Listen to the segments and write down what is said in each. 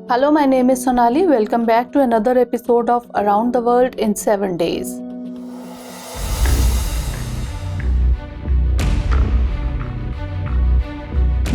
Hello, my name is Sonali. Welcome back to another episode of Around the World in 7 Days.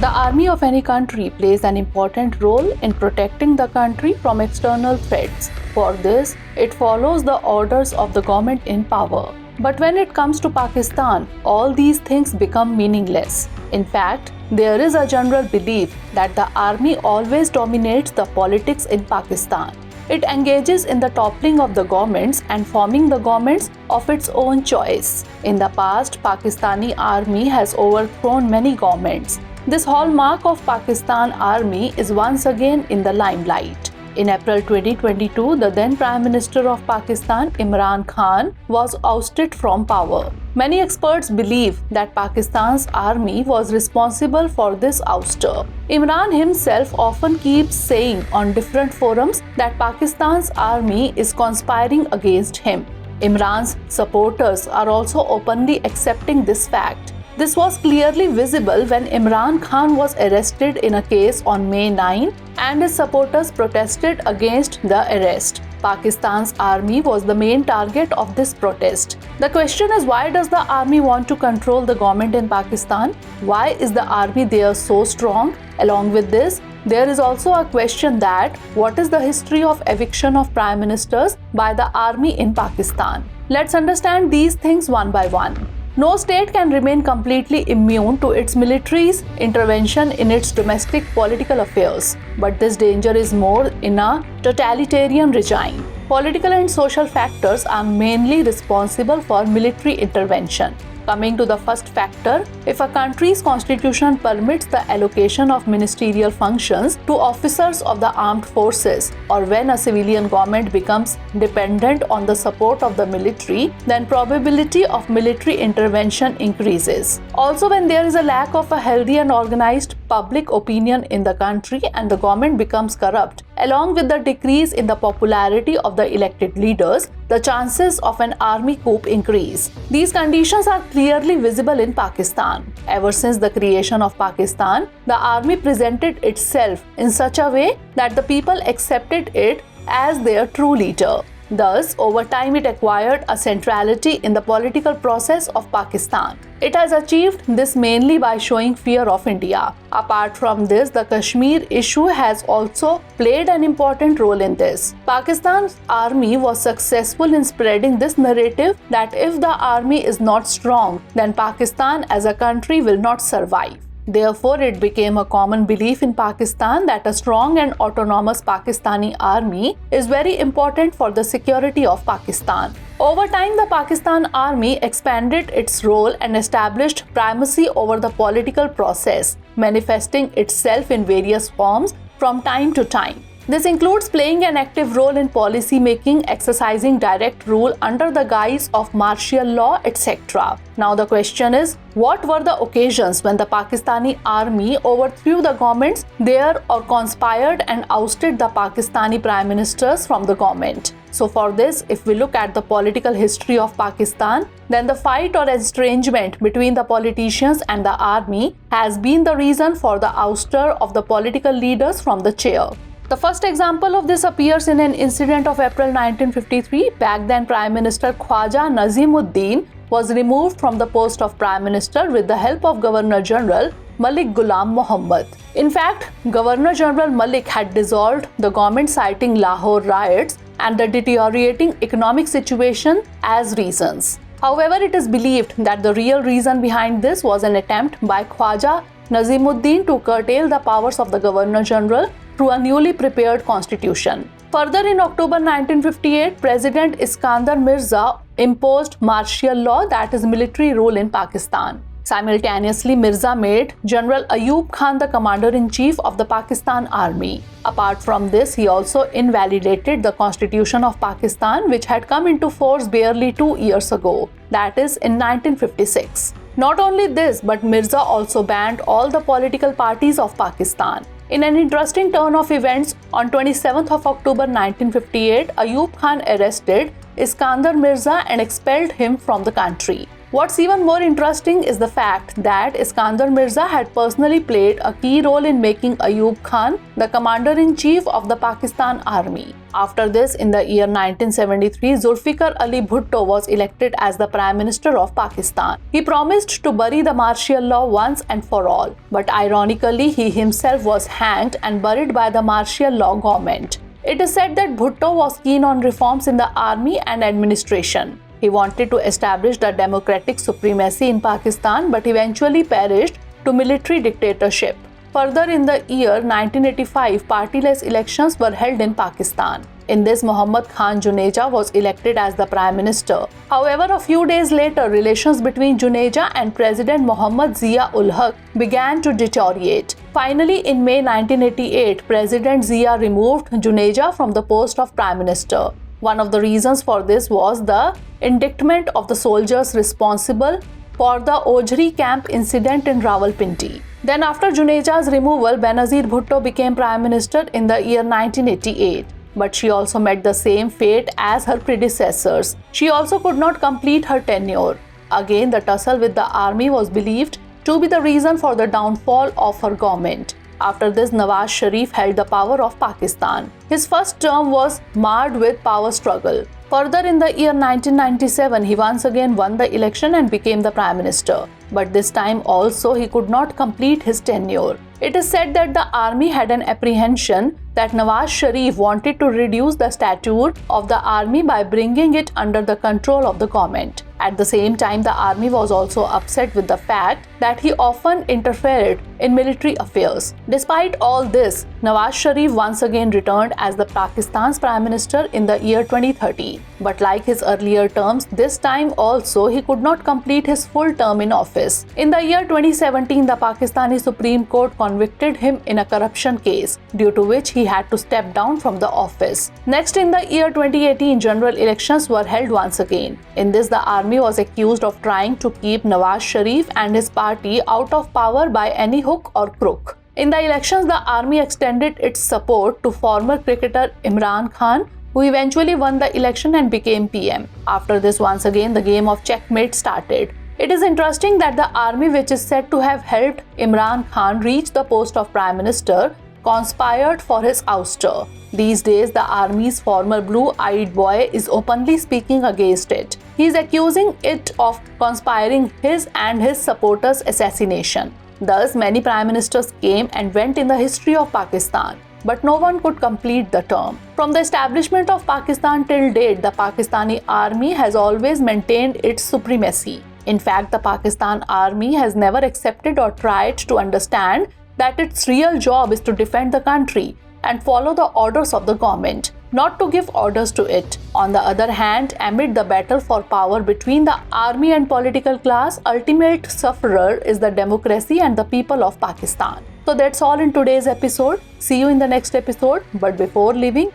The army of any country plays an important role in protecting the country from external threats. For this, it follows the orders of the government in power. But when it comes to Pakistan, all these things become meaningless. In fact, there is a general belief that the army always dominates the politics in Pakistan. It engages in the toppling of the governments and forming the governments of its own choice. In the past, Pakistani Army has overthrown many governments. This hallmark of Pakistan Army is once again in the limelight. In April 2022, the then Prime Minister of Pakistan, Imran Khan, was ousted from power. Many experts believe that Pakistan's army was responsible for this ouster. Imran himself often keeps saying on different forums that Pakistan's army is conspiring against him. Imran's supporters are also openly accepting this fact. This was clearly visible when Imran Khan was arrested in a case on May 9 and his supporters protested against the arrest. Pakistan's army was the main target of this protest. The question is, why does the army want to control the government in Pakistan? Why is the army there so strong? Along with this, there is also a question that what is the history of eviction of prime ministers by the army in Pakistan? Let's understand these things one by one. No state can remain completely immune to its military's intervention in its domestic political affairs, but this danger is more in a totalitarian regime. Political and social factors are mainly responsible for military intervention. Coming to the first factor, if a country's constitution permits the allocation of ministerial functions to officers of the armed forces, or when a civilian government becomes dependent on the support of the military, then probability of military intervention increases. Also, when there is a lack of a healthy and organized public opinion in the country and the government becomes corrupt, along with the decrease in the popularity of the elected leaders, the chances of an army coup increase. These conditions are clearly visible in Pakistan. Ever since the creation of Pakistan, the army presented itself in such a way that the people accepted it as their true leader. Thus, over time it acquired a centrality in the political process of Pakistan. It has achieved this mainly by showing fear of India. Apart from this, the Kashmir issue has also played an important role in this. Pakistan's army was successful in spreading this narrative that if the army is not strong, then Pakistan as a country will not survive. Therefore, it became a common belief in Pakistan that a strong and autonomous Pakistani army is very important for the security of Pakistan. Over time, the Pakistan Army expanded its role and established primacy over the political process, manifesting itself in various forms from time to time. This includes playing an active role in policy making, exercising direct rule under the guise of martial law, etc. Now the question is, what were the occasions when the Pakistani army overthrew the governments there or conspired and ousted the Pakistani prime ministers from the government? So for this, if we look at the political history of Pakistan, then the fight or estrangement between the politicians and the army has been the reason for the ouster of the political leaders from the chair. The first example of this appears in an incident of April 1953. Back then, Prime Minister Khwaja Nazimuddin was removed from the post of Prime Minister with the help of Governor General Malik Ghulam Muhammad. In fact, Governor General Malik had dissolved the government, citing Lahore riots and the deteriorating economic situation as reasons. However, it is believed that the real reason behind this was an attempt by Khwaja Nazimuddin to curtail the powers of the Governor General through a newly prepared constitution. Further, in October 1958, President Iskandar Mirza imposed martial law, that is military rule in Pakistan. Simultaneously, Mirza made General Ayub Khan the commander-in-chief of the Pakistan Army. Apart from this, he also invalidated the Constitution of Pakistan, which had come into force barely 2 years ago, that is in 1956. Not only this, but Mirza also banned all the political parties of Pakistan. In an interesting turn of events, on 27th of October 1958, Ayub Khan arrested Iskandar Mirza and expelled him from the country. What's even more interesting is the fact that Iskandar Mirza had personally played a key role in making Ayub Khan the commander-in-chief of the Pakistan Army. After this, in the year 1973, Zulfikar Ali Bhutto was elected as the Prime Minister of Pakistan. He promised to bury the martial law once and for all, but ironically, he himself was hanged and buried by the martial law government. It is said that Bhutto was keen on reforms in the army and administration. He wanted to establish the democratic supremacy in Pakistan but eventually perished to military dictatorship. Further, in the year 1985, partyless elections were held in Pakistan. In this, Muhammad Khan Juneja was elected as the Prime Minister. However, a few days later, relations between Juneja and President Muhammad Zia-ul-Haq began to deteriorate. Finally, in May 1988, President Zia removed Juneja from the post of Prime Minister. One of the reasons for this was the indictment of the soldiers responsible for the Ojri camp incident in Rawalpindi. Then, after Juneja's removal, Benazir Bhutto became Prime Minister in the year 1988. But she also met the same fate as her predecessors. She also could not complete her tenure. Again, the tussle with the army was believed to be the reason for the downfall of her government. After this, Nawaz Sharif held the power of Pakistan. His first term was marred with power struggle. Further, in the year 1997, he once again won the election and became the Prime Minister. But this time also, he could not complete his tenure. It is said that the army had an apprehension that Nawaz Sharif wanted to reduce the stature of the army by bringing it under the control of the government. At the same time, the army was also upset with the fact that he often interfered in military affairs. Despite all this, Nawaz Sharif once again returned as the Pakistan's Prime Minister in the year 2013. But like his earlier terms, this time also he could not complete his full term in office. In the year 2017, the Pakistani Supreme Court convicted him in a corruption case, due to which he had to step down from the office. Next, in the year 2018, general elections were held once again. In this, the army was accused of trying to keep Nawaz Sharif and his party out of power by any hook or crook. In the elections, the army extended its support to former cricketer Imran Khan, who eventually won the election and became PM. After this, once again, the game of checkmate started. It is interesting that the army, which is said to have helped Imran Khan reach the post of Prime Minister, conspired for his ouster. These days, the army's former blue-eyed boy is openly speaking against it. He is accusing it of conspiring his and his supporters' assassination. Thus, many prime ministers came and went in the history of Pakistan, but no one could complete the term. From the establishment of Pakistan till date, the Pakistani Army has always maintained its supremacy. In fact, the Pakistan Army has never accepted or tried to understand that its real job is to defend the country and follow the orders of the government, not to give orders to it. On the other hand, amid the battle for power between the army and political class, ultimate sufferer is the democracy and the people of Pakistan. So that's all in today's episode. See you in the next episode. But before leaving,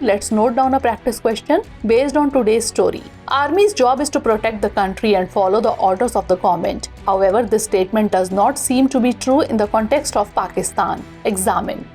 let's note down a practice question based on today's story. Army's job is to protect the country and follow the orders of the government. However, this statement does not seem to be true in the context of Pakistan. Examine.